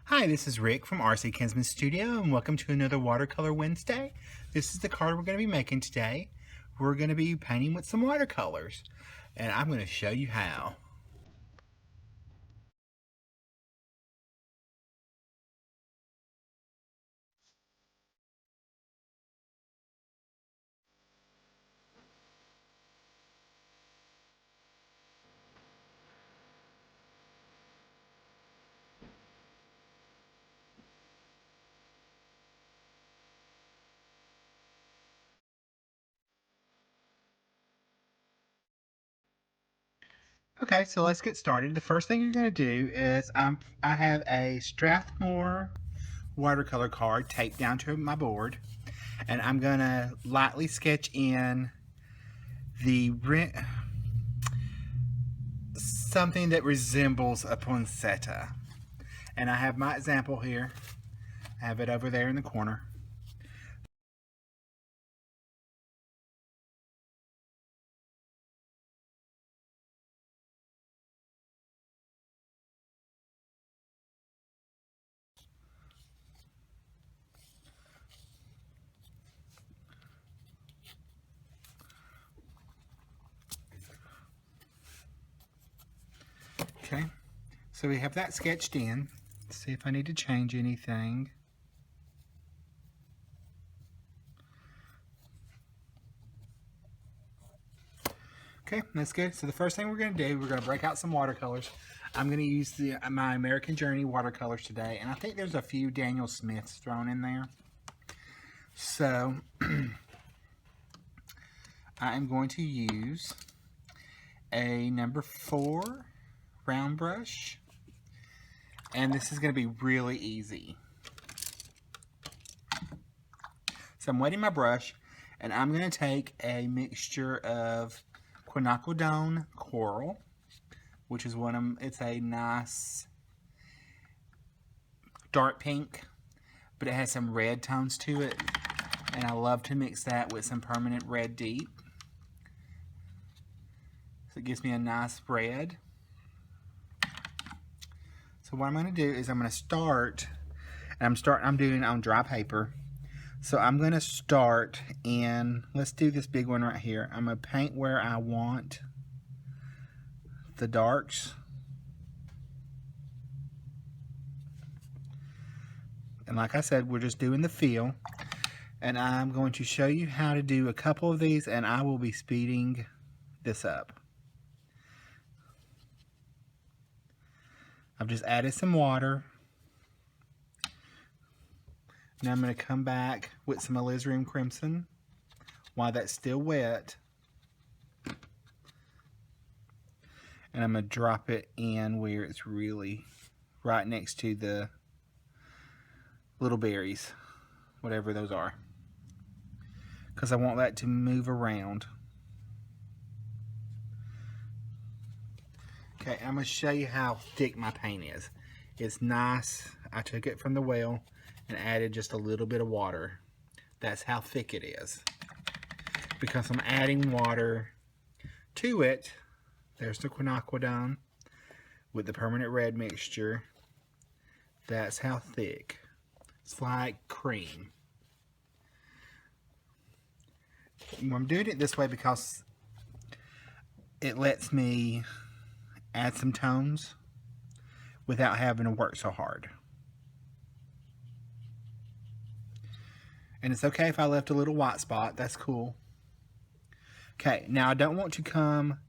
Hi, this is Rick from RC Kinsman Studio, and welcome to another Watercolor Wednesday. This is the card we're going to be making today. We're going to be painting with some watercolors, and I'm going to show you how. Okay, so let's get started. The first thing you're going to do is I have a Strathmore watercolor card taped down to my board, and I'm going to lightly sketch in the something that resembles a poinsettia. And I have my example here. I have it over there in the corner. Okay, so we have that sketched in. Let's see if I need to change anything. Okay, that's good. So the first thing we're going to do, we're going to break out some watercolors. I'm going to use my American Journey watercolors today, and I think there's a few Daniel Smiths thrown in there. So I am going to use a number 4 round brush, and this is going to be really easy. So I'm wetting my brush, and I'm going to take a mixture of quinacridone coral, which is it's a nice dark pink, but it has some red tones to it, and I love to mix that with some permanent red deep. So it gives me a nice red. So what I'm going to do is I'm going to start, and I'm doing it on dry paper. So I'm going to start in, let's do this big one right here. I'm going to paint where I want the darks. And like I said, we're just doing the feel. And I'm going to show you how to do a couple of these, and I will be speeding this up. I've just added some water. Now I'm going to come back with some alizarin crimson while that's still wet. And I'm going to drop it in where it's really right next to the little berries, whatever those are, because I want that to move around. Okay, I'm going to show you how thick my paint is. It's nice. I took it from the well and added just a little bit of water. That's how thick it is. Because I'm adding water to it. There's the quinacridone with the permanent red mixture. That's how thick. It's like cream. I'm doing it this way because it lets me add some tones without having to work so hard. And it's okay if I left a little white spot, that's cool. Okay, now I don't want to come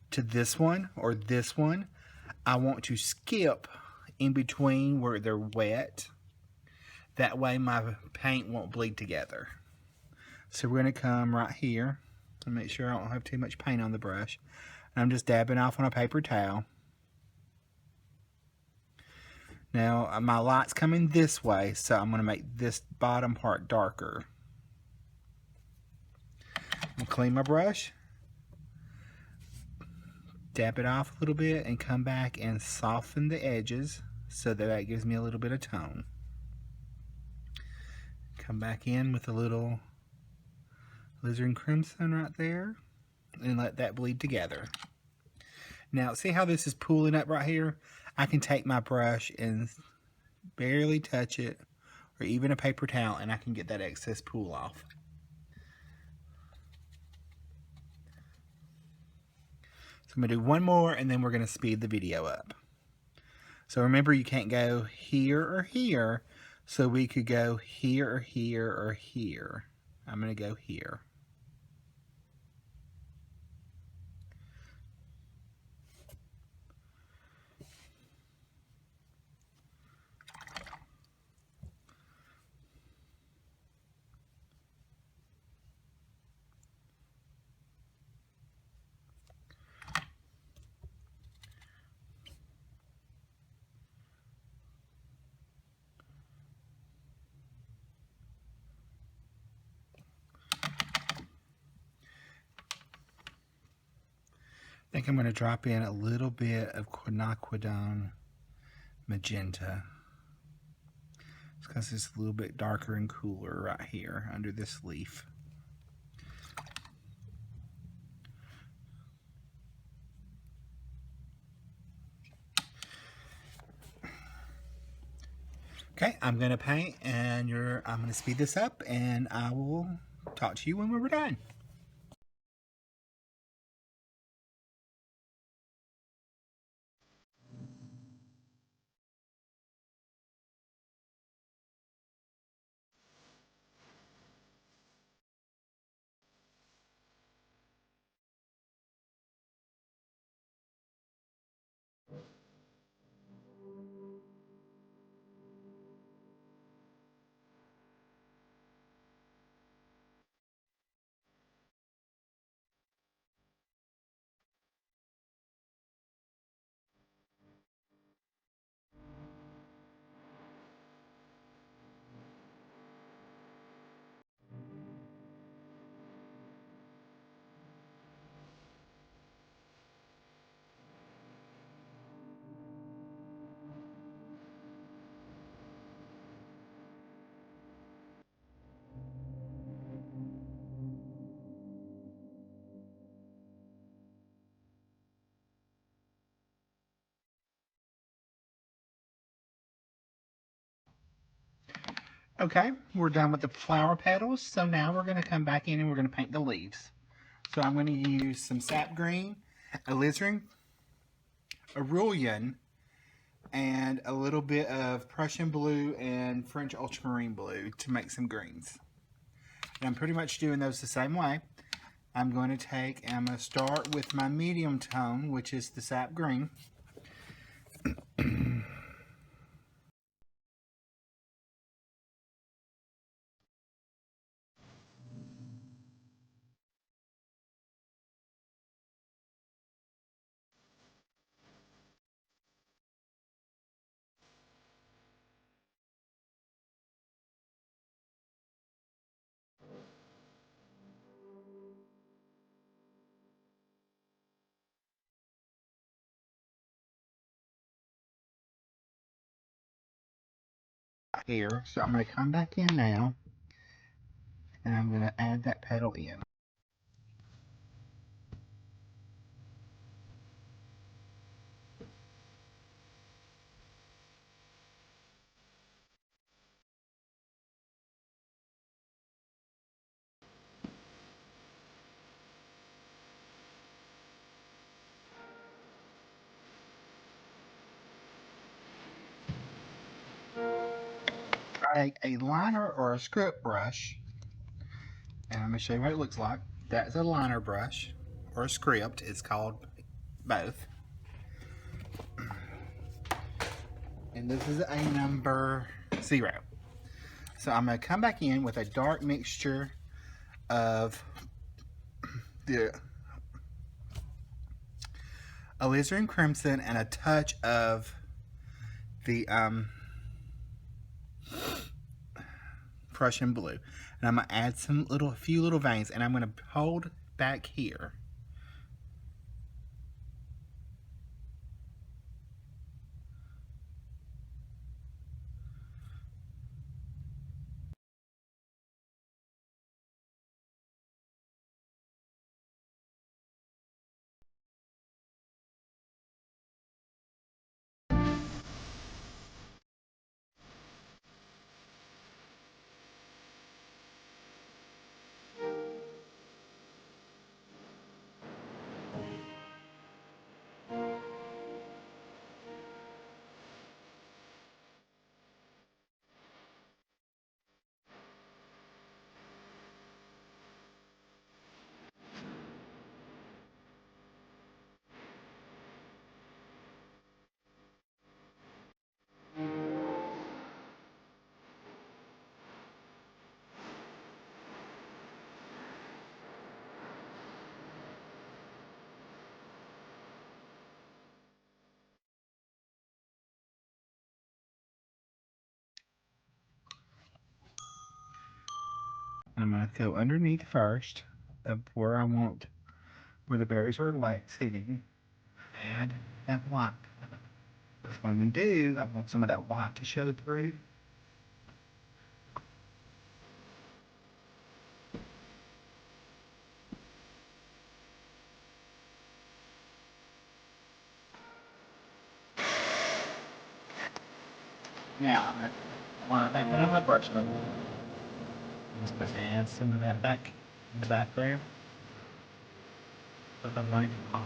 to this one or this one. I want to skip in between where they're wet. That way my paint won't bleed together. So we're going to come right here and make sure I don't have too much paint on the brush. And I'm just dabbing off on a paper towel. Now my light's coming this way, so I'm going to make this bottom part darker. I'll clean my brush, dab it off a little bit, and come back and soften the edges so that gives me a little bit of tone. Come back in with a little alizarin crimson right there and let that bleed together. Now see how this is pooling up right here? I can take my brush and barely touch it, or even a paper towel, and I can get that excess pool off. So I'm going to do one more, and then we're going to speed the video up. So remember, you can't go here or here, so we could go here or here or here. I'm going to go here. I think I'm going to drop in a little bit of quinacridone magenta. It's because it's a little bit darker and cooler right here under this leaf. Okay, I'm going to paint, and I'm going to speed this up, and I will talk to you when we're done. Okay, we're done with the flower petals, so now we're going to come back in and we're going to paint the leaves. So I'm going to use some sap green, alizarin, cerulean, and a little bit of Prussian blue and French ultramarine blue to make some greens. And I'm pretty much doing those the same way. I'm going to start with my medium tone, which is the sap green. Here, so I'm going to come back in now, and I'm going to add that petal in. Take a liner or a script brush, and I'm going to show you what it looks like. That's a liner brush, or a script, it's called both. And this is a number 0. So I'm going to come back in with a dark mixture of the alizarin crimson and a touch of the Prussian blue. And I'm going to add a few little veins, and I'm going to hold back here. I'm going to go underneath first of where I want, where the berries are like sitting. Add that white. That's what I'm going to do. I want some of that white to show through. Now, I want to put on my brush. Just put add some of that back in the background. But I'm going to pop.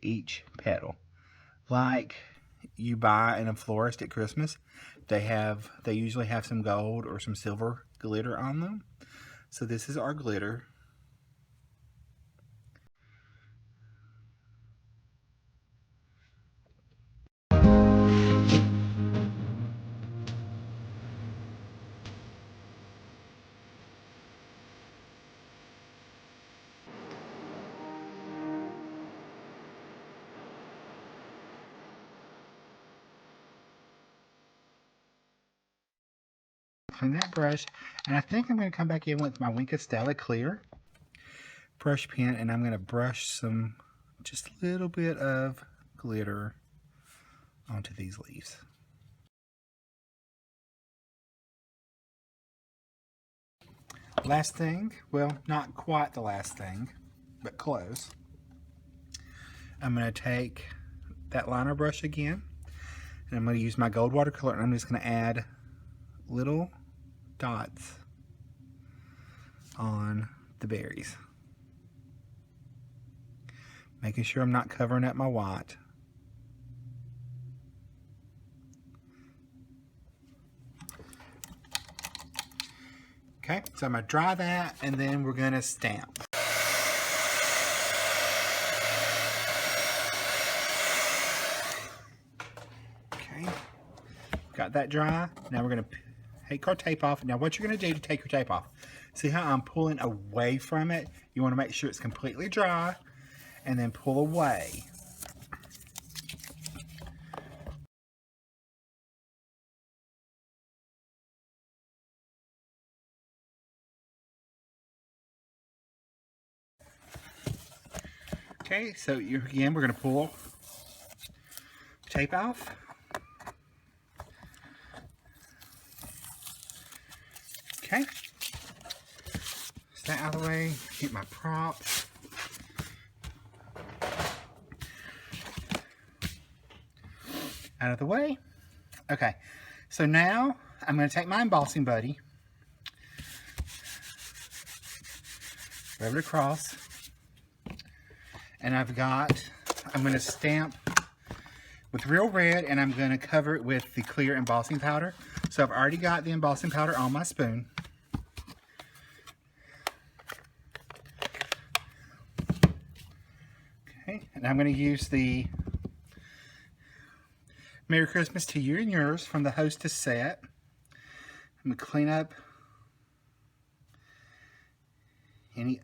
Each petal, like you buy in a florist at Christmas. They usually have some gold or some silver glitter on them. So this is our glitter. Clean that brush, and I think I'm going to come back in with my Wink Stella Clear brush pen, and I'm going to brush some, just a little bit of glitter onto these leaves. Last thing, well, not quite the last thing, but close. I'm going to take that liner brush again, and I'm going to use my gold watercolor, and I'm just going to add little dots on the berries, making sure I'm not covering up my white. Okay, so I'm going to dry that, and then we're going to stamp. Okay, got that dry. Now we're going to take our tape off. Now what you're going to do to take your tape off, see how I'm pulling away from it? You want to make sure it's completely dry, and then pull away. Okay, so again, we're going to pull tape off. Okay, set out of the way, get my props. Out of the way. Okay, so now I'm going to take my embossing buddy, rub it across, and I'm going to stamp with Real Red, and I'm going to cover it with the clear embossing powder. So I've already got the embossing powder on my spoon. Okay, and I'm going to use the Merry Christmas to You and Yours from the Hostess set. I'm going to clean up any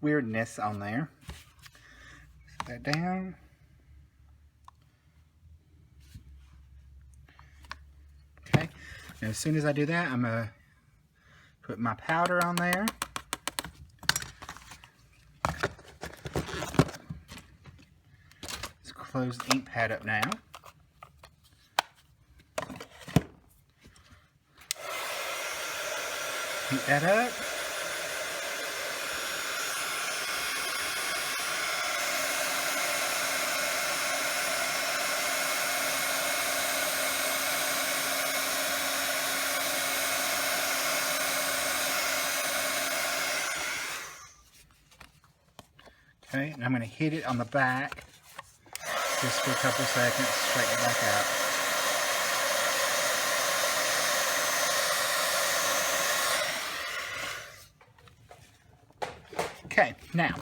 weirdness on there. Set that down. Okay, and as soon as I do that, I'm going to put my powder on there. Let's close the ink pad up now. Heat that up. Okay, and I'm going to hit it on the back just for a couple seconds, straighten it back out. Okay, now,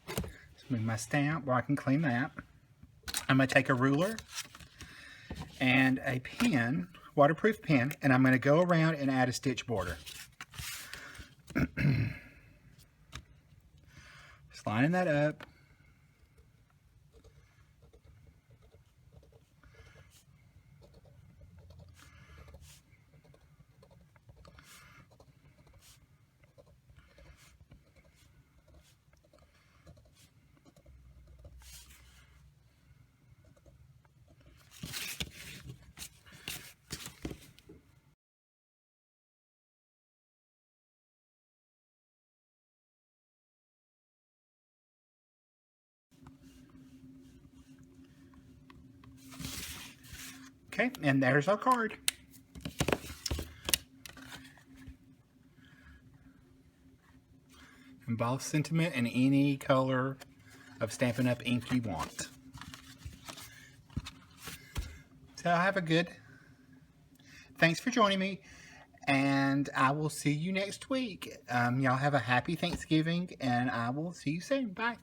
let's move my stamp where I can clean that. I'm going to take a ruler and a pen, waterproof pen, and I'm going to go around and add a stitch border. Just lining that up. Okay, and there's our card. Embossed Sentiment in any color of Stampin' Up! Ink you want. So have a good. Thanks for joining me, and I will see you next week. Y'all have a happy Thanksgiving, and I will see you soon. Bye.